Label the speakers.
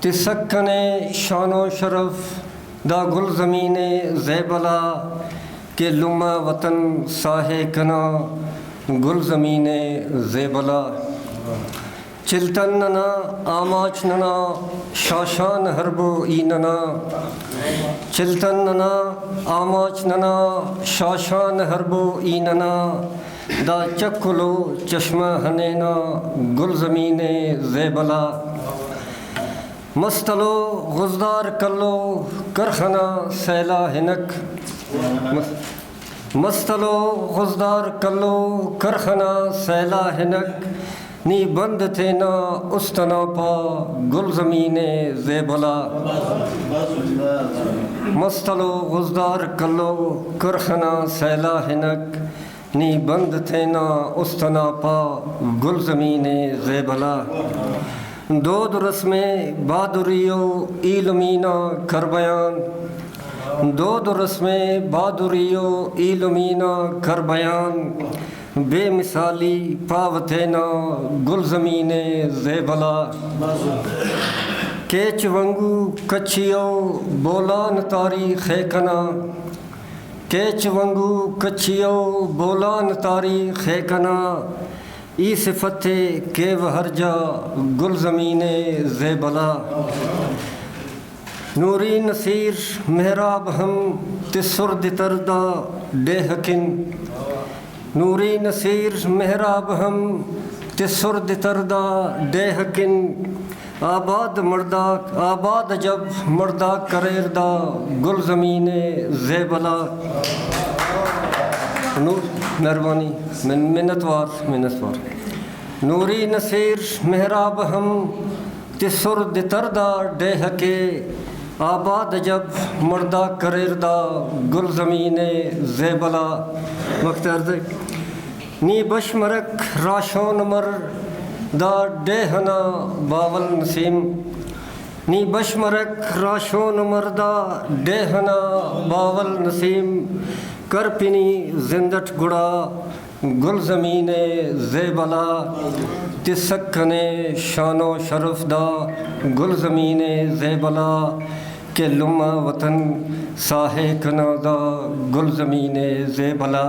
Speaker 1: तिसक्कने शानो शरफ दा गुल ज़मीने ज़ेबला के लुमा वतन साहे कना गुल ज़मीने ज़ेबला चिल्तनना आमाचनना शाशान हरबो ईनना चिल्तनना आमाचनना शाशान हरबो ईनना दा चक्कुलो चश्मा हनेना गुल ज़मीने ज़ेबला मस्तलो गुज़दार कल्लो करखना सैला हिनक मस्तलो गुज़दार कल्लो करखना सैला हिनक नी बंद थे ना उस्तना पा गुल ज़मीने ज़ेबला मस्तलो गुज़दार कल्लो करखना सैला हिनक नी बंद थे ना उस्तना पा गुल ज़मीने ज़ेबला दो रस्में बहादुरियो इल्मीना कर बयान दो रस्में बहादुरियो इल्मीना कर बयान बेमिसाली पावथे ना गुल ज़मीने ज़ेबला केच वंगू कच्छियो बोलान तारीख़ कना केच वंगू कच्छियो बोलान तारीख़ कना ई सिफते के वहरजा गुल ज़मीने ज़ेबला नूरी नसीर मेहराब हम तिसुर्द तरदा डेहकिन नूरी नसीर मेहराब हम तिसुर्द तरदा डेहकिन आबाद मर्दा आबाद जब मर्दा करेरदा गुल ज़मीने ज़ेबला मेहरबानी मिन्नतवार नूरी नसीर मेहराब हम तिसुर्द तरदा डेह के आबाद जब मर्दा करेरदा गुल ज़मीने ज़ेबला मख्तर नी बशमरक राशोन मर दा डेहना बावल नसीम नी बशमरक राशोन मरदा डेहना बावल नसीम करपिनी जिंदट गुड़ा गुल ज़मीने ज़ेबला तिसक्कने शानो शरफ दा गुल ज़मीने ज़ेबला के लुमा वतन साहे कना दा गुल ज़मीने ज़ेबला।